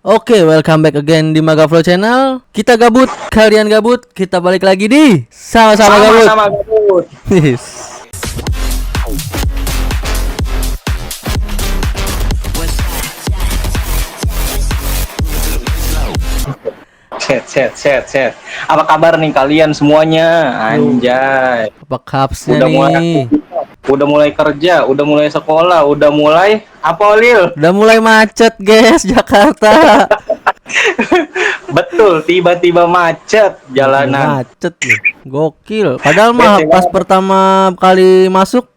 Oke, welcome back again di Magaflow Channel. Kita gabut, kalian gabut, kita balik lagi di sama-sama gabut. Sama-sama gabut. Yes. Set. Apa kabar nih kalian semuanya? Anjay. Apa kapsnya Udah mulai nih? udah mulai kerja, udah mulai sekolah, udah mulai apa Lil? Udah mulai macet, guys, Jakarta. Betul, tiba-tiba macet jalanan. Macet ya. Gokil. Padahal mah pas pertama kali masuk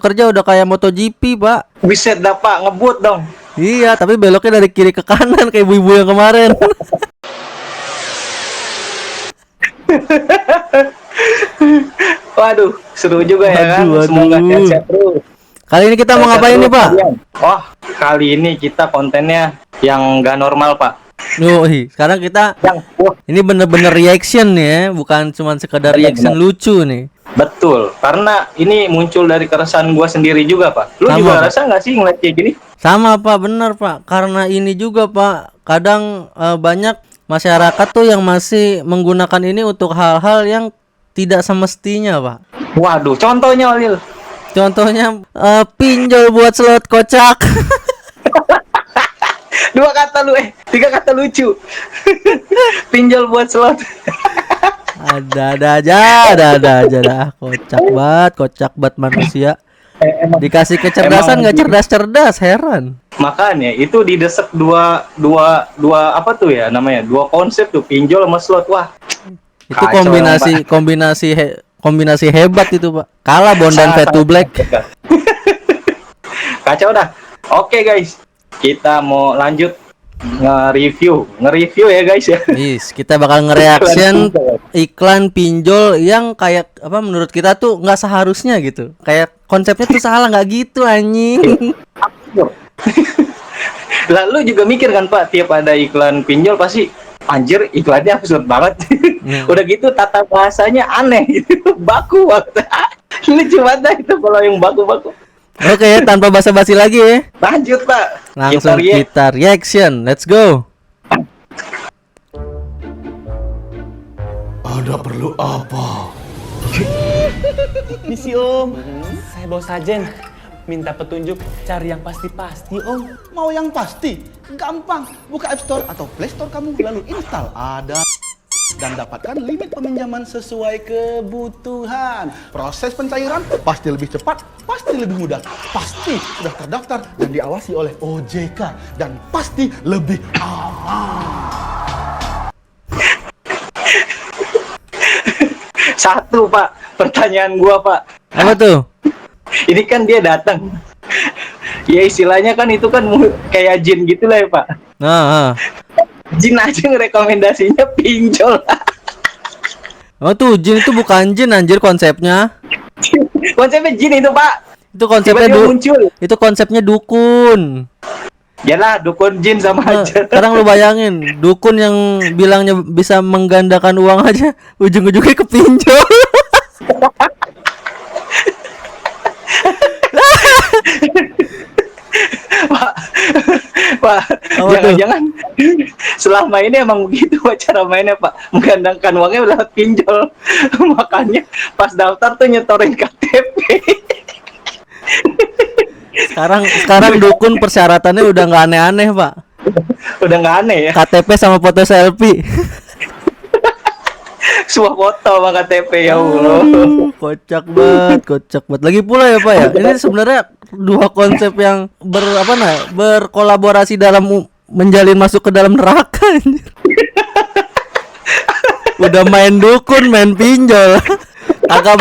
kerja udah kayak MotoGP, Pak. Buset dah Pak, ngebut dong. Iya, tapi beloknya dari kiri ke kanan kayak ibu-ibu yang kemarin. Waduh, seru juga ya kan. Aduh. Semoga sehat terus. Kali ini kita mau Sehat ngapain terus nih, Pak? kalian. Oh, kali ini kita kontennya yang gak normal, Pak. Yoi, sekarang kita ini bener-bener reaction nih ya, bukan cuma sekedar reaction lucu nih. Betul, karena ini muncul dari keresahan gua sendiri juga, Pak. Lu Sama, juga Pak. rasa nggak sih ngeliat kayak gini? Sama Pak, bener Pak. Karena ini juga Pak, kadang banyak masyarakat tuh yang masih menggunakan ini untuk hal-hal yang tidak semestinya Pak. Waduh, contohnya Lil. Contohnya pinjol buat slot kocak. Dua kata lu, tiga kata lucu. Pinjol buat slot. Ada aja dah. Kocak banget manusia. Dikasih kecerdasan nggak cerdas-cerdas, heran. Makanya itu didesak dua apa tuh ya namanya? Dua konsep tuh, pinjol sama slot. Wah. Itu Kacau kombinasi hebat itu Pak. Kalah Bondan Fade to Black. Kacau dah. Oke guys, kita mau lanjut nge-review ya guys ya. Yes, kita bakal nge-reaction iklan pinjol yang kayak apa menurut kita tuh nggak seharusnya gitu. Kayak konsepnya tuh salah, nggak gitu anjing. Lalu juga mikir kan Pak, tiap ada iklan pinjol pasti anjir iklannya absurd banget. Udah gitu tata bahasanya aneh gitu, baku banget. Lucu banget itu kalau yang baku-baku. Oke, tanpa basa-basi lagi ya. Lanjut Pak. Langsung react. kita reaction. Let's go. Ada perlu apa? Misi Om, saya bawa sajen. Minta petunjuk cari yang pasti-pasti Om. Mau yang pasti? Gampang. Buka App Store atau Play Store kamu, lalu install Ada dan dapatkan limit peminjaman sesuai kebutuhan. Proses pencairan pasti lebih cepat, pasti lebih mudah, pasti sudah terdaftar dan diawasi oleh OJK, dan pasti lebih aman. Satu Pak, pertanyaan gua Pak. Apa tuh? Ini kan dia datang. Ya istilahnya kan itu kan kayak jin gitu lah ya Pak. Nah. Jin aja ngerekomendasinya pinjol. Oh tuh jin itu bukan jin anjir konsepnya. Konsepnya jin itu Pak. Itu konsepnya Tiba-tiba muncul. Itu konsepnya dukun. Yalah, dukun jin sama Nah, aja. sekarang lu bayangin, dukun yang bilangnya bisa menggandakan uang aja, ujung-ujungnya ke pinjol. Pak, Apa jangan-jangan selama ini emang begitu Pak cara mainnya Pak, menggandangkan uangnya lewat pinjol. Makanya pas daftar tuh nyetorin KTP. Sekarang dukun persyaratannya udah nggak aneh-aneh Pak. Udah nggak aneh ya, KTP sama foto selfie. sebuah foto sama KTP ya Allah. Kocak banget. Lagi pula ya Pak ya. Ini sebenarnya dua konsep yang berkolaborasi dalam menjalin masuk ke dalam neraka. Anjir. Udah main dukun, main pinjol. Kagak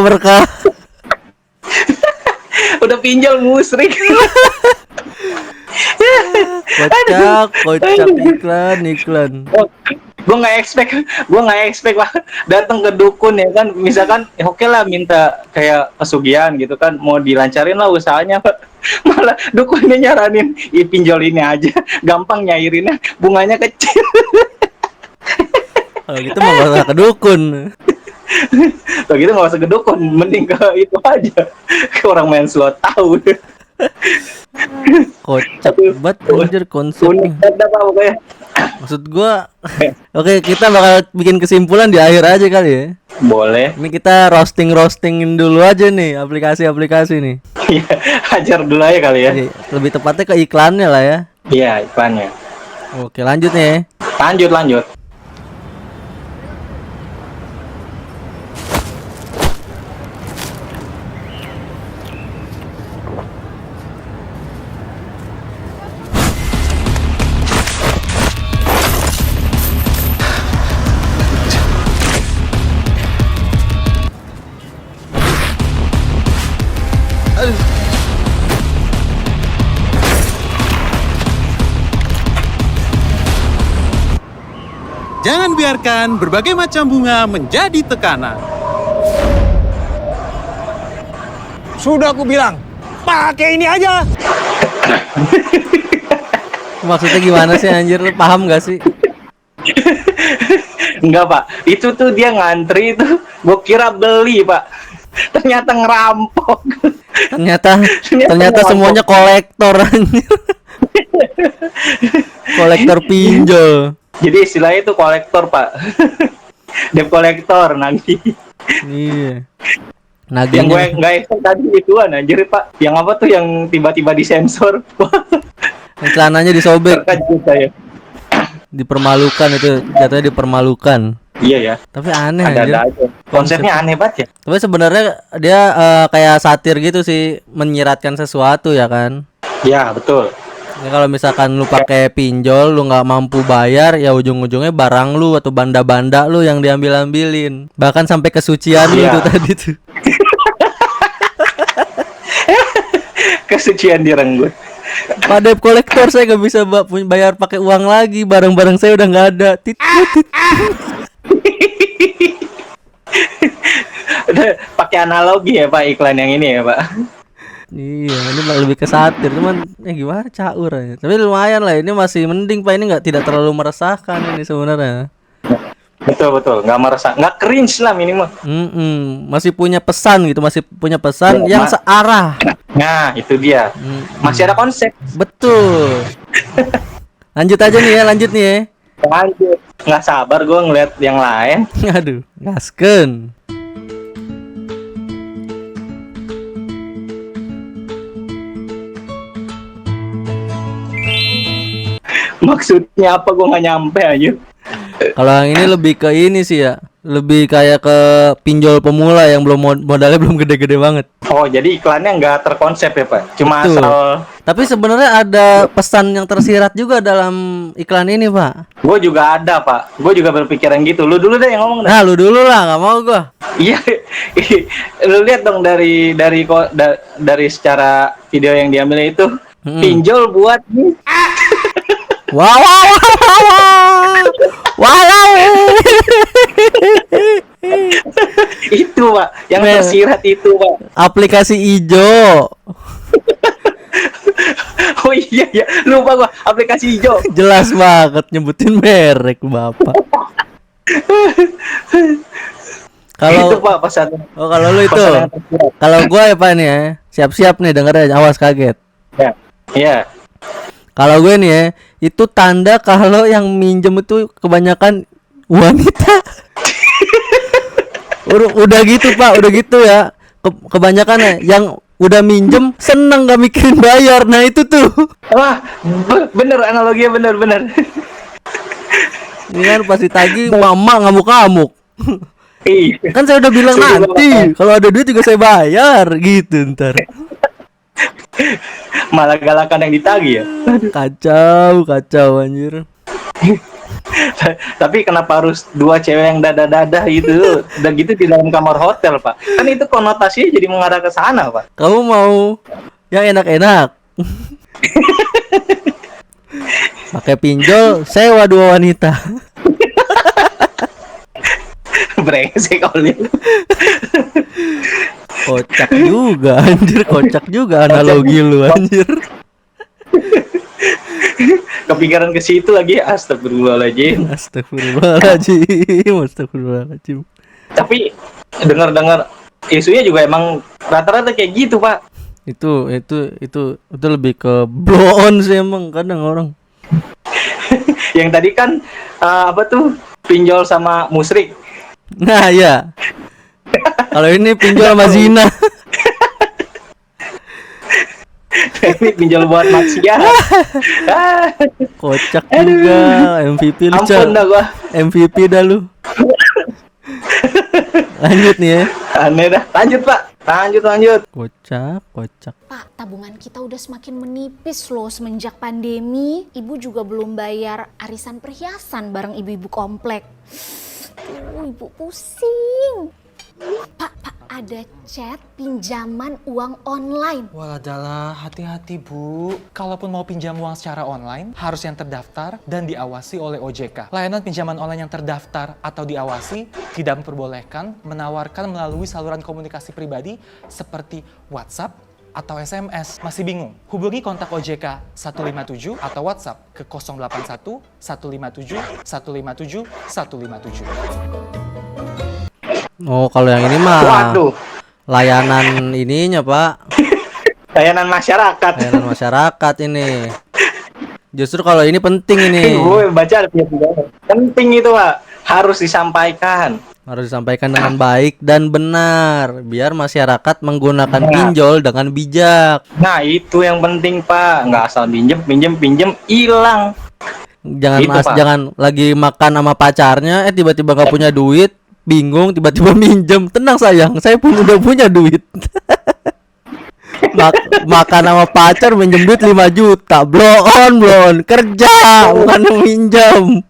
berkah. Udah pinjol musrik. Kocak iklan. Gue nggak expect Pak datang ke dukun ya kan, misalkan ya oke lah minta kayak pesugihan gitu kan, mau dilancarin lah usahanya Pak. Malah dukunnya nyaranin pinjol ini aja, gampang nyairinnya, bunganya kecil. Kalau gitu mau nggak usah ke dukun. Kalau gitu nggak usah ke dukun, mending ke itu aja, ke orang main slot tahu. Kocak banget anjir konsepnya. Unik banget Pak pokoknya. Maksud gua oke, kita bakal bikin kesimpulan di akhir aja kali ya. Boleh. Ini kita roastingin dulu aja nih aplikasi-aplikasi nih. Iya, hajar dulu aja kali ya. Jadi, lebih tepatnya ke iklannya lah ya. Iya, iklannya. Oke, lanjut nih. Lanjut. Jangan biarkan berbagai macam bunga menjadi tekanan. Sudah aku bilang, pakai ini aja. Maksudnya gimana sih anjir? Lu paham gak sih? Enggak Pak, itu tuh dia ngantri itu, gua kira beli Pak. Ternyata ngerampok. Ternyata semuanya kolektor anjir. Kolektor pinjol. Jadi istilahnya itu kolektor Pak. Debt kolektor nagih. Iya. Yang Nagihnya. gue nggak expect tadi ituan anjir Pak. Yang apa tuh yang tiba-tiba disensor? Yang celananya disobek, Terkejut saya. dipermalukan itu, jatuhnya dipermalukan. Iya ya. Tapi aneh Ada anjir. aja. Konsepnya aneh banget ya. Tapi sebenarnya dia kayak satir gitu sih, menyiratkan sesuatu ya kan. Ya betul. Ya, kalau misalkan lu pakai pinjol, lu nggak mampu bayar, ya ujung-ujungnya barang lu atau banda-banda lu yang diambil-ambilin. Bahkan sampai kesucian lu Iya. tuh tadi tuh. Kesucian direnggut. Pak debt kolektor, saya nggak bisa bayar pakai uang lagi, barang-barang saya udah nggak ada. Tit. Udah pakai analogi ya Pak iklan yang ini ya Pak. Iya, ini lebih ke satir, cuman gimana caur aja. Tapi lumayan lah, ini masih mending Pak, ini nggak tidak terlalu meresahkan ini sebenarnya. Betul, nggak merasa, nggak cringe lah minimal. Masih punya pesan gitu, masih punya pesan Ya, yang searah. Nah itu dia, masih ada konsep. Betul. Lanjut aja nih ya, lanjut nih ya. Lanjut, nggak sabar gue ngeliat yang lain. Aduh, gaskeun. Maksudnya apa gue nggak nyampe aja. Kalau yang ini lebih ke ini sih ya, lebih kayak ke pinjol pemula yang belum modalnya belum gede-gede banget. Oh jadi iklannya nggak terkonsep ya Pak, cuma Betul. asal. Tapi sebenarnya ada pesan yang tersirat juga dalam iklan ini Pak. Gue juga ada Pak, gue juga berpikiran gitu. Lu dulu deh yang ngomong dah. Nah lu dulu lah, nggak mau gua. Iya, lu lihat dong dari secara video yang diambil itu pinjol buat Wow. itu Pak, yang Mel. tersirat itu Pak. Aplikasi ijo. Oh iya ya, lupa gua aplikasi hijau. Jelas banget nyebutin merek Bapak. Itu Kalau Pak pesan. kalau lu itu, Pesan yang tersirat. kalau gua ya Pak nih ya, siap-siap nih dengerin, awas kaget. Ya, iya. Kalau gue nih ya, itu tanda kalau yang minjem itu kebanyakan wanita. Udah gitu Pak, udah gitu ya. Kebanyakan ya yang udah minjem seneng gak mikirin bayar. Nah itu tuh. Wah, bener analoginya bener. Ini kan pasti tagih mama ngamuk-ngamuk. Iya. Kan saya udah bilang Sudah nanti kalau ada duit juga saya bayar gitu ntar. Malah galakan yang ditagih ya. Kacau anjir. Tapi kenapa harus dua cewek yang dada-dada gitu? Dan gitu di dalam kamar hotel, Pak. Kan itu konotasinya jadi mengarah ke sana, Pak. Kamu mau yang enak-enak? Pakai pinjol, sewa 2 wanita. Brengsek oli. Kocak juga anjir, kocak juga analogi lu anjir. Kepikiran ke situ lagi, astagfirullahaladzim. Astagfirullahaladzim. Tapi dengar-dengar isunya juga emang rata-rata kayak gitu, Pak. Itu lebih ke blow on sih emang kadang orang. Yang tadi kan apa tuh pinjol sama musrik. Nah, ya. Kalau ini pinjol sama zina. Ini pinjol buat maksiat. Kocak juga. MVP lu, Cak. Ampun dah gua. MVP dah lu. Lanjut nih ya. Aneh dah. Lanjut, Pak. Lanjut. Kocak. Pak, tabungan kita udah semakin menipis loh semenjak pandemi. Ibu juga belum bayar arisan perhiasan bareng ibu-ibu komplek. Tuh, ibu pusing. Pak, ada chat pinjaman uang online. Waladalah, hati-hati Bu. Kalaupun mau pinjam uang secara online, harus yang terdaftar dan diawasi oleh OJK. Layanan pinjaman online yang terdaftar atau diawasi tidak memperbolehkan menawarkan melalui saluran komunikasi pribadi seperti WhatsApp atau SMS. Masih bingung? Hubungi kontak OJK 157 atau WhatsApp ke 081 157 157 157. Oh, kalau yang ini mah Waduh. layanan ininya, Pak. Layanan masyarakat. Layanan masyarakat ini. Justru kalau ini penting ini. Gue baca penting itu, Pak. Harus disampaikan. Harus disampaikan dengan baik dan benar biar masyarakat menggunakan pinjol dengan bijak. Nah, itu yang penting, Pak. Nggak asal pinjem, hilang. Pak. Jangan lagi makan sama pacarnya tiba-tiba nggak punya duit, bingung tiba-tiba minjem. Tenang sayang, saya pun udah punya duit. Makan sama pacar minjem duit 5 juta. Blow on kerja bukan minjem.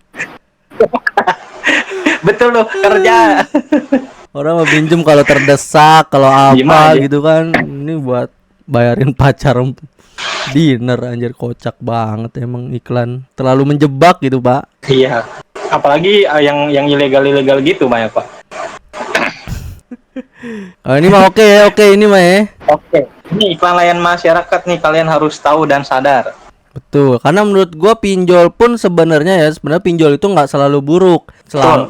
Betul loh, kerja. Orang mau pinjem kalau terdesak, kalau Diem apa aja. gitu kan. Ini buat bayarin pacar dinner, anjir. Kocak banget emang iklan. Terlalu menjebak gitu, Pak. Iya. Apalagi yang ilegal gitu banyak, Pak. Oh, ini mah oke ini mah ya. Oke. Ini iklan layanan masyarakat nih, kalian harus tahu dan sadar. Betul, karena menurut gua pinjol pun sebenarnya pinjol itu nggak selalu buruk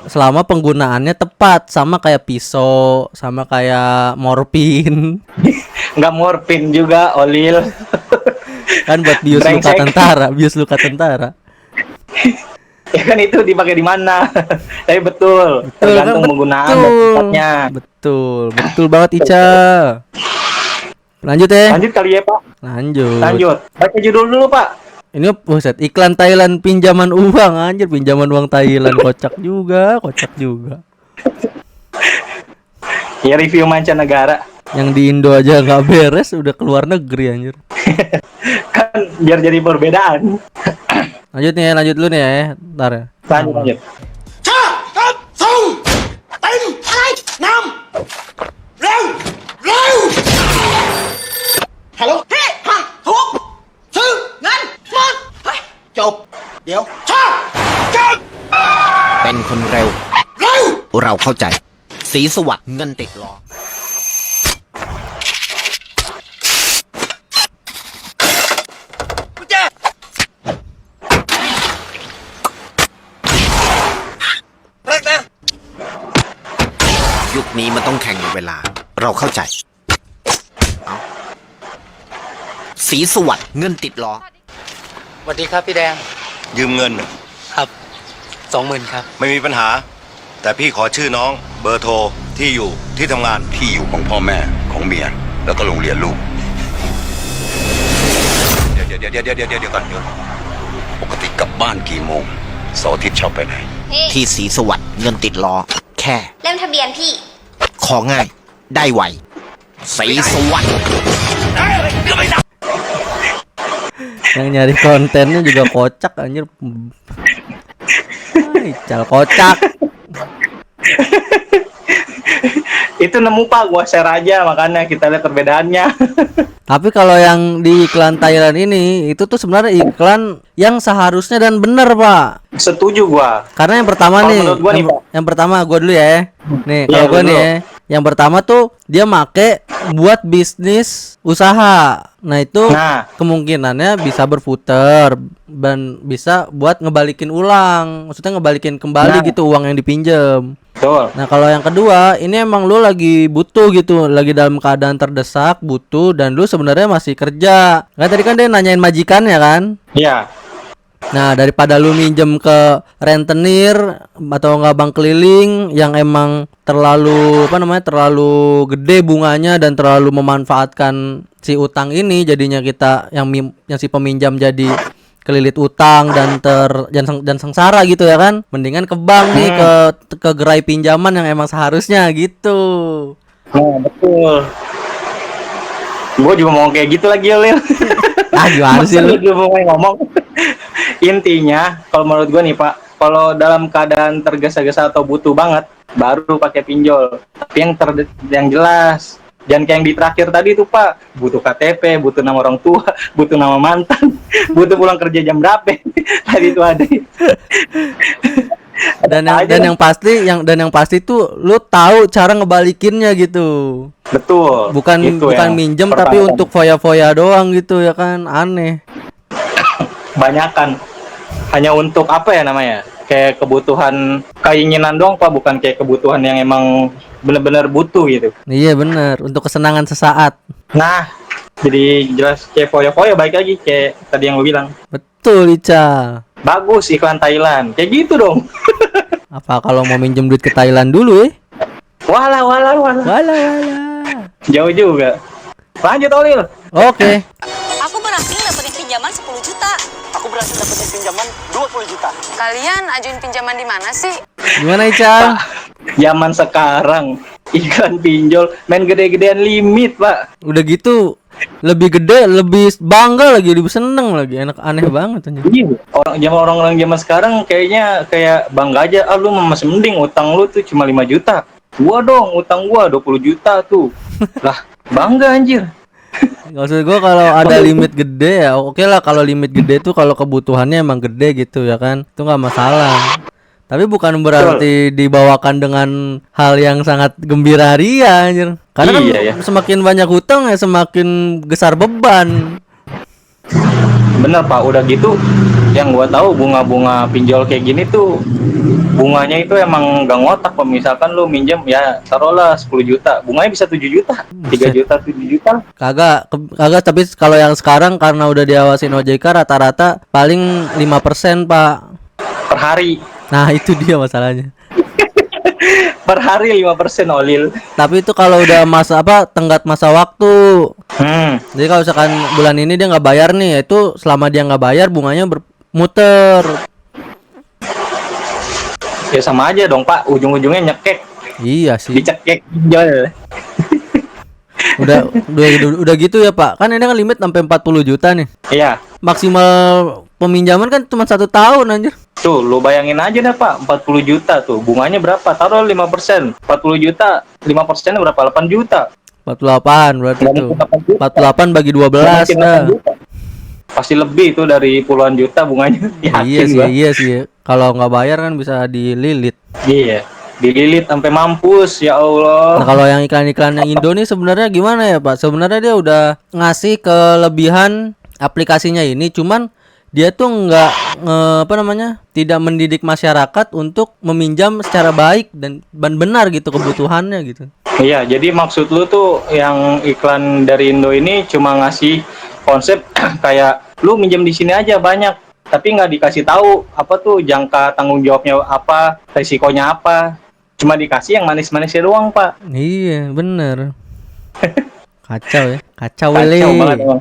selama penggunaannya tepat, sama kayak pisau, sama kayak morfin. Nggak morfin juga, olil. Kan buat bius luka tentara. Ya kan itu dipakai di mana? Tapi betul, Betul kan, tergantung penggunaan dan tempatnya. Betul banget Ica. Lanjut ya. Lanjut kali ya, Pak. Lanjut. Baca judul dulu, Pak. Ini buset, iklan Thailand pinjaman uang, anjir, pinjaman uang Thailand. Kocak juga. Ya review mancanegara. Yang di Indo aja nggak beres, udah keluar negeri anjir. Kan biar jadi perbedaan. Lanjut dulu nih ya, ntar ya. Lanjut.เป็นคนเร็ว เราเข้าใจ สีสวัสดิ์เงินติดล้อ ยุคนี้มันต้องแข่งกับเวลา เราเข้าใจเอาสีสวัสดิ์เงินติดล้อ สวัสดีครับพี่แดง ยืมเงิน ครับ 20,000 ครับ ไม่มีปัญหา แต่พี่ขอชื่อน้องเบอร์โทรที่อยู่ที่ทำงานที่อยู่ของพ่อแม่ของเมียแล้วก็โรงเรียนลูกเดี๋ยวก่อนปกติกลับบ้านกี่โมงเสาร์อาทิตย์ชอบไปไหน ที่สีสวัสดิ์เงินติดล้อ แค่ เล่มทะเบียนพี่ ของ่าย ได้ไว สีสวัสดิ์ Yang nyari kontennya juga kocak anjir. Ical kocak. Itu nemu, Pak, gua share aja, makanya kita lihat perbedaannya. Tapi kalau yang di iklan Thailand ini itu tuh sebenarnya iklan yang seharusnya dan benar, Pak. Setuju gua. Karena yang pertama Kalau nih, menurut gua nih, Pak. yang pertama gua dulu ya. Nih, Iya, kalau gua dulu. nih ya, Yang pertama tuh dia make buat bisnis usaha. Nah itu kemungkinannya bisa berputar dan bisa buat ngebalikin ulang. Maksudnya ngebalikin kembali gitu uang yang dipinjam. Betul. Nah kalau yang kedua, ini emang lu lagi butuh gitu, lagi dalam keadaan terdesak, butuh, dan lu sebenarnya masih kerja. Nah tadi kan dia nanyain majikannya kan? Iya. Nah daripada lu minjem ke rentenir atau nggak bank keliling yang emang terlalu terlalu gede bunganya dan terlalu memanfaatkan si utang ini, jadinya kita yang si peminjam jadi kelilit utang dan sengsara gitu ya kan. Mendingan ke bank nih, ke gerai pinjaman yang emang seharusnya gitu. Nah, betul. Gue juga mau kayak gitu lagi, Lil. Ah gimana sih lu? Gue mau ngomong. Intinya, kalau menurut gue nih Pak, kalau dalam keadaan tergesa-gesa atau butuh banget, baru pakai pinjol. Tapi yang jelas, jangan kayak yang di terakhir tadi tuh Pak, butuh KTP, butuh nama orang tua, butuh nama mantan, butuh pulang kerja jam berapa. Tadi itu ada. Dan yang pasti tuh lu tahu cara ngebalikinnya gitu. Betul. Bukan minjem tapi untuk foya-foya doang gitu ya kan, aneh. Banyakan hanya untuk apa ya namanya, kayak kebutuhan keinginan doang Pak, bukan kayak kebutuhan yang emang benar-benar butuh gitu. Iya bener, untuk kesenangan sesaat. Nah jadi jelas kayak foya-foya, baik lagi kayak tadi yang lu bilang. Betul Ica. Bagus iklan Thailand kayak gitu dong. Apa kalau mau minjem duit ke Thailand dulu Walah. Jauh juga. Lanjut Olil. Oke. Aku berhasil dapetin pinjaman 10 juta. Aku berhasil dapetin pinjaman 20 juta. Kalian ajuin pinjaman di mana sih? Gimana Ica? Zaman sekarang iklan pinjol main gede-gedean limit Pak. Udah gitu lebih gede, lebih bangga lagi, lebih seneng lagi, enak, aneh banget anjir. Iya, orang-orang zaman sekarang kayaknya kayak bangga aja, lu masih mending utang lu tuh cuma 5 juta. Gua dong utang gua 20 juta tuh. Lah, bangga anjir. Maksud gua kalau ada limit gede ya oke lah, kalau limit gede tuh kalau kebutuhannya emang gede gitu ya kan, itu nggak masalah. Tapi bukan berarti dibawakan dengan hal yang sangat gembira ria anjir. Karena kan semakin banyak hutang ya semakin besar beban. Bener Pak, udah gitu yang gua tahu bunga-bunga pinjol kayak gini tuh bunganya itu emang gak ngotak Pak. Misalkan lu minjem ya taruhlah 10 juta, bunganya bisa 7 juta, 3 juta, 7 juta. Kagak, tapi kalau yang sekarang karena udah diawasin OJK rata-rata paling 5% Pak. Per hari. Nah itu dia masalahnya. Per hari 5% Olil. Tapi itu kalau udah tenggat masa waktu. Jadi kalau misalkan bulan ini dia nggak bayar nih, itu selama dia nggak bayar bunganya muter. Ya sama aja dong Pak, ujung-ujungnya nyekek. Iya sih. Dicekek pinjol. udah gitu ya Pak. Kan ini kan limit sampai 40 juta nih. Iya. Maksimal peminjaman kan cuma 1 tahun anjir. Tuh, lu bayangin aja dah Pak, 40 juta tuh. Bunganya berapa? Taruh 5%. 40 juta, 5% berapa? 8 juta. 48 berarti tuh. 48 bagi 12 dah. Pasti lebih tuh dari puluhan juta bunganya. Iya sih. Kalau nggak bayar kan bisa dililit. Iya. Dililit sampai mampus, ya Allah. Nah, kalau yang iklan-iklan yang Indo nih sebenarnya gimana ya Pak? Sebenarnya dia udah ngasih kelebihan aplikasinya ini, cuman dia tuh tidak mendidik masyarakat untuk meminjam secara baik dan benar gitu kebutuhannya gitu. Iya, jadi maksud lu tuh yang iklan dari Indo ini cuma ngasih konsep kayak lu minjem di sini aja banyak, tapi nggak dikasih tahu apa tuh jangka tanggung jawabnya apa, resikonya apa. Cuma dikasih yang manis-manisnya doang, Pak. Iya, bener. Kacau ya, kacau banget emang.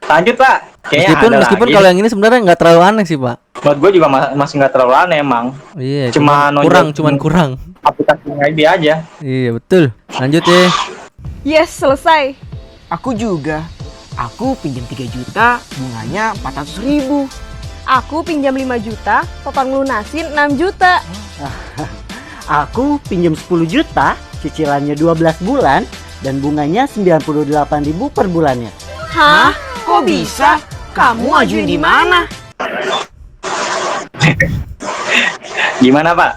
Lanjut Pak. Meskipun kalau yang ini sebenarnya nggak terlalu aneh sih Pak. Buat gue juga masih nggak terlalu aneh emang. Iya. Cuman kurang. Aplikasinya dia aja. Iya betul. Lanjut ya. Yes, selesai. Aku juga. Aku pinjam 3 juta, bunganya 400.000. Aku pinjam 5 juta, total ngelunasin 6 juta. Aku pinjam 10 juta, cicilannya 12 bulan, dan bunganya 98.000 per bulannya. Hah? Kok bisa? Kamu ajuin di mana? Gimana Pak?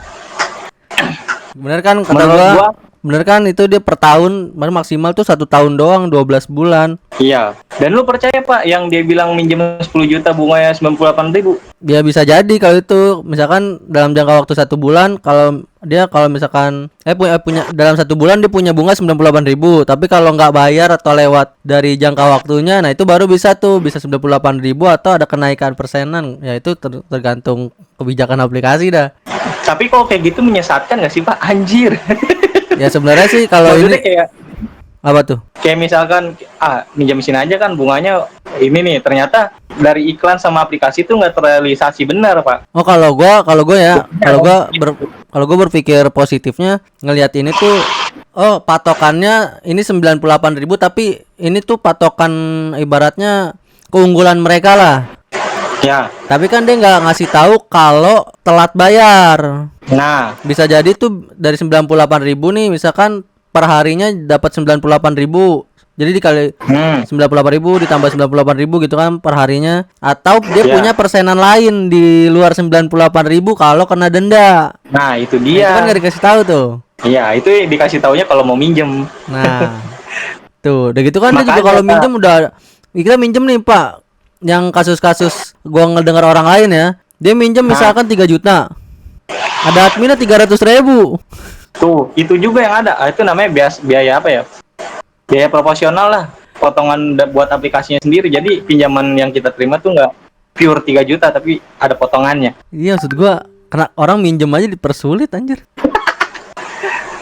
Bener kan kata gua bener kan itu dia per tahun, maksimal tuh 1 tahun doang 12 bulan. Iya. Dan lu percaya Pak yang dia bilang minjem 10 juta bunganya 98.000? Ya bisa jadi kalau itu misalkan dalam jangka waktu 1 bulan, kalau misalkan punya dalam 1 bulan dia punya bunga 98.000, tapi kalau nggak bayar atau lewat dari jangka waktunya, nah itu baru bisa 98.000 atau ada kenaikan persenan. Ya itu tergantung kebijakan aplikasi dah. Tapi kalau kayak gitu menyesatkan nggak sih Pak? Anjir. Ya sebenarnya sih kalau Maksudnya ini kayak apa tuh? kayak misalkan minjem sini aja kan bunganya ini nih, ternyata dari iklan sama aplikasi itu nggak terrealisasi benar Pak. Oh kalau gua berpikir positifnya ngelihat ini tuh, oh patokannya ini 98.000 tapi ini tuh patokan ibaratnya keunggulan mereka lah. Ya. Tapi kan dia nggak ngasih tahu kalau telat bayar. Nah, Bisa jadi tuh dari 98.000 nih misalkan per harinya dapat 98.000. Jadi dikali 98.000 ditambah 98.000 gitu kan per harinya. Atau dia Ya. punya persenan lain di luar 98.000 kalau kena denda. nah itu Nah, itu dia. kan nggak dikasih tahu tuh. Iya, itu dikasih taunya kalau mau minjem. Nah, tuh, udah gitu kan dia juga Makanya, kalau Pak. minjem udah kita minjem nih Pak. Yang kasus-kasus gua ngedengar orang lain ya, dia minjem misalkan 3 juta. Ada adminnya 300.000. Tuh, itu juga yang ada. Itu namanya biaya apa ya? Biaya proporsional lah. Potongan buat aplikasinya sendiri. Jadi pinjaman yang kita terima tuh nggak pure 3 juta tapi ada potongannya. Iya, maksud gua kena orang minjem aja dipersulit anjir.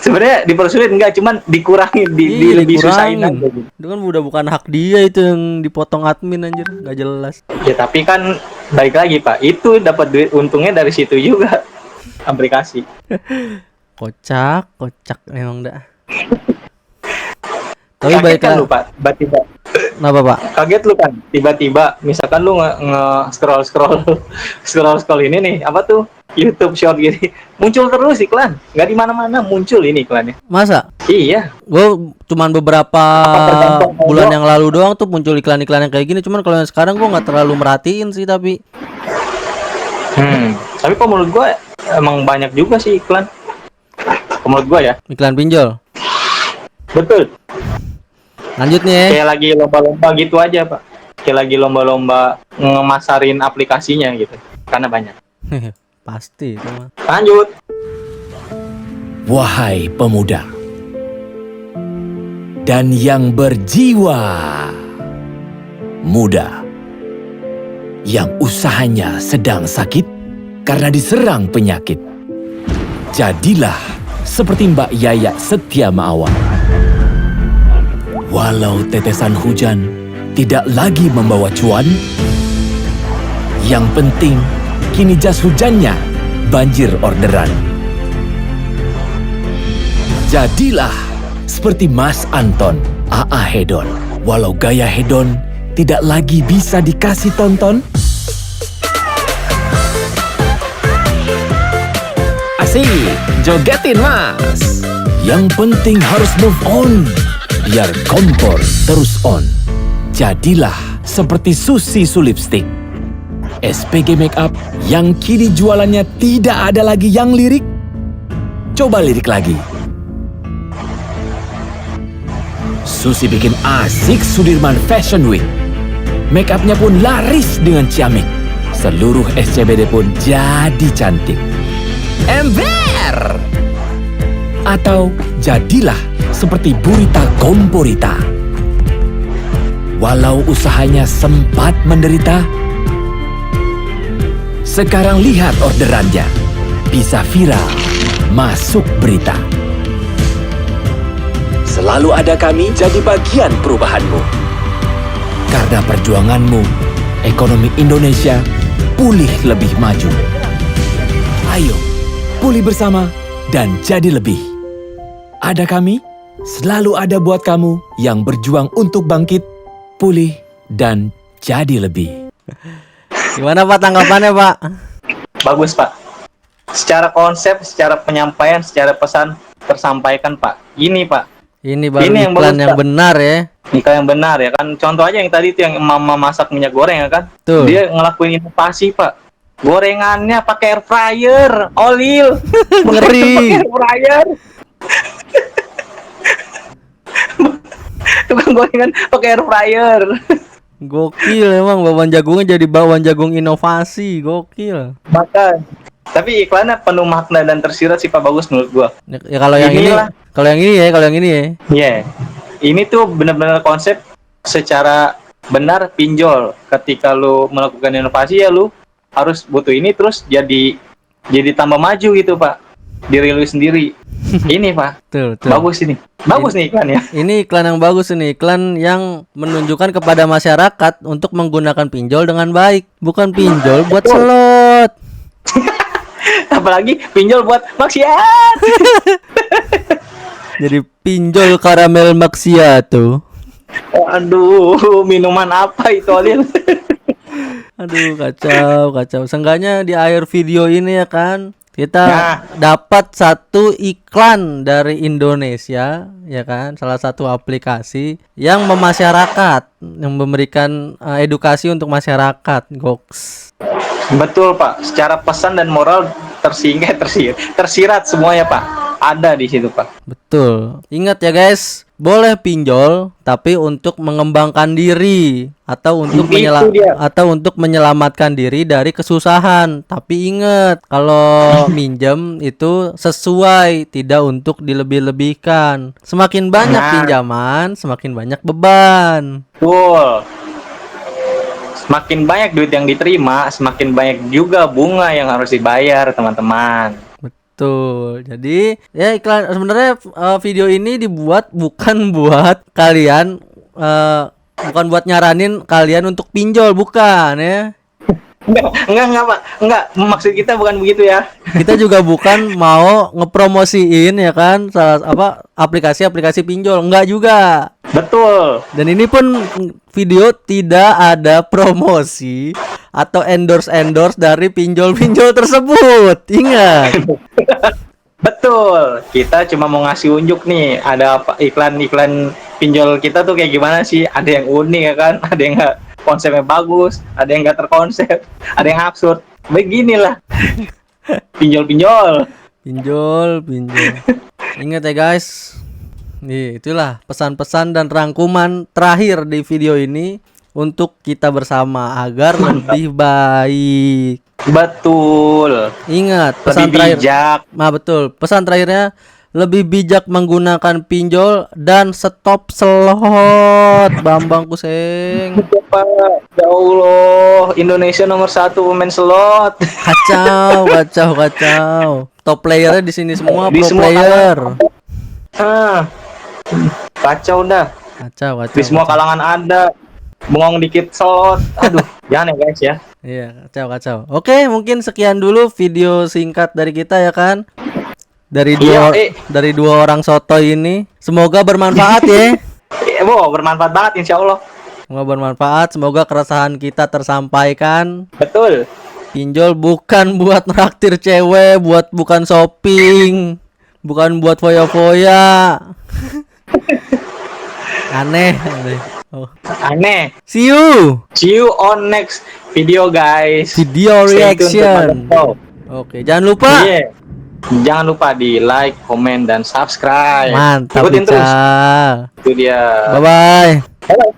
Sebenarnya dipersulit enggak, cuman dikurangi lebih susahin aja gitu. Itu kan udah bukan hak dia itu yang dipotong admin anjir, nggak jelas. Ya tapi kan balik lagi Pak, itu dapat duit untungnya dari situ juga aplikasi. Kocak emang dah. Tapi Kaget baik kan lu Pak, tiba-tiba. Kenapa Pak? Kaget lu kan, tiba-tiba misalkan lu scroll ini nih, apa tuh? YouTube short gini. Muncul terus iklan. Nggak di mana-mana muncul ini iklannya. Masa? Iya. Gue cuman beberapa bulan yang lalu doang tuh muncul iklan-iklan yang kayak gini. Cuman kalau yang sekarang gue nggak terlalu merhatiin sih tapi. Tapi kalau menurut gue emang banyak juga sih iklan. Kalau menurut gue ya. Iklan pinjol. Betul. Lanjut nih ya. Kayak lagi lomba-lomba gitu aja Pak. Kayak lagi lomba-lomba ngemasarin aplikasinya gitu. Karena banyak. Pasti itu mah. Lanjut. Wahai pemuda dan yang berjiwa muda yang usahanya sedang sakit karena diserang penyakit, jadilah seperti Mbak Yaya Setia Maawan. Walau tetesan hujan tidak lagi membawa cuan, yang penting kini jas hujannya banjir orderan. Jadilah seperti Mas Anton, AA Hedon. Walau gaya hedon tidak lagi bisa dikasih tonton. Asik, jogetin Mas. Yang penting harus move on, biar kompor terus on. Jadilah seperti Susi Sulipstick, SPG Makeup yang kini jualannya tidak ada lagi yang lirik. Coba lirik lagi. Susi bikin asik Sudirman Fashion Week. Makeupnya pun laris dengan ciamik. Seluruh SCBD pun jadi cantik. Ember! Atau jadilah seperti Burita Komporita. Walau usahanya sempat menderita, sekarang lihat orderannya. Bisa viral, masuk berita. Selalu ada kami jadi bagian perubahanmu. Karena perjuanganmu, ekonomi Indonesia pulih lebih maju. Ayo, pulih bersama dan jadi lebih. Ada kami, selalu ada buat kamu yang berjuang untuk bangkit, pulih, dan jadi lebih. Gimana Pak tanggapannya Pak? Bagus Pak. Secara konsep, secara penyampaian, secara pesan tersampaikan Pak. Ini Pak. Ini baru Ini yang iklan bagus, yang Pak. benar ya. Iklan yang benar ya kan. Contoh aja yang tadi itu yang mama masak minyak goreng ya kan. Tuh. Dia ngelakuin inovasi Pak. Gorengannya pakai air fryer, olil. Ngeri. Pakai air fryer. Tukang gorengan pakai air fryer. Gokil emang bawang jagungnya jadi bawang jagung inovasi, gokil. Makan. Tapi iklannya penuh makna dan tersirat sih Pak, bagus menurut gua. Ya kalau yang ini, Inilah. kalau yang ini ya, kalau yang ini ya. Iya. Ini tuh benar-benar konsep secara benar pinjol. Ketika lu melakukan inovasi ya lu harus butuh ini terus jadi tambah maju gitu Pak. Diri lu sendiri. Ini Pak. Betul. Bagus ini. Bagus nih iklannya. Ini iklan yang bagus ini, iklan yang menunjukkan kepada masyarakat untuk menggunakan pinjol dengan baik, bukan pinjol buat slot. Apalagi pinjol buat maksiat. Jadi pinjol karamel macchiato. Aduh, minuman apa itu Alil? Aduh, kacau. Seenggaknya di akhir video ini ya kan, kita Nah. dapat satu iklan dari Indonesia, ya kan, salah satu aplikasi yang memasyarakat, yang memberikan edukasi untuk masyarakat, goks. Betul Pak, secara pesan dan moral tersirat semuanya Pak. Ada di situ Pak. Betul. Ingat ya guys, boleh pinjol tapi untuk mengembangkan diri atau untuk Itu dia. menyelamatkan diri dari kesusahan. Tapi ingat, kalau minjem itu sesuai, tidak untuk dilebih-lebihkan. Semakin banyak Nah. pinjaman, semakin banyak beban. Betul. Semakin banyak duit yang diterima, semakin banyak juga bunga yang harus dibayar teman-teman. Betul. Jadi ya iklan sebenarnya video ini dibuat bukan buat kalian bukan buat nyaranin kalian untuk pinjol, bukan ya. Enggak Pak. Enggak, maksud kita bukan begitu ya. Kita juga bukan mau ngepromosiin ya kan aplikasi-aplikasi pinjol, enggak juga. Betul. Dan ini pun video tidak ada promosi atau endorse dari pinjol-pinjol tersebut. Ingat. Betul. Kita cuma mau ngasih unjuk nih, ada apa iklan-iklan pinjol kita tuh kayak gimana sih? Ada yang unik ya kan? Ada yang nggak konsepnya bagus, ada yang nggak terkonsep, ada yang absurd. Beginilah. Pinjol. Pinjol. Ingat ya guys. Nih, itulah pesan-pesan dan rangkuman terakhir di video ini untuk kita bersama agar lebih baik. Betul. Ingat, pesan Lebih terakhir. bijak. Nah, betul. Pesan terakhirnya lebih bijak menggunakan pinjol dan stop slot. Bambang Kuseng. Pak. Ya Allah, Indonesia nomor 1 pemain slot. Kacau. Top playernya di sini semua Di pro semua player. Kacau dah. Kacau. Di semua kalangan ada. Bengong dikit slot. Aduh, jangan ya guys ya. Iya, kacau. Oke, mungkin sekian dulu video singkat dari kita ya kan. Dari dua orang soto ini. Semoga bermanfaat ya. Bermanfaat banget insya Allah. Semoga bermanfaat, semoga keresahan kita tersampaikan. Betul. Pinjol bukan buat nraktir cewek, bukan shopping, bukan buat foya-foya. Aneh. Oh. Aneh. See you on next video guys. video Stay tune reaction. to Mother Oke, jangan lupa. Iya. Jangan lupa di like, komen, dan subscribe. Mantap, Ikutin terus. Ica. Itu dia. Bye bye. Bye.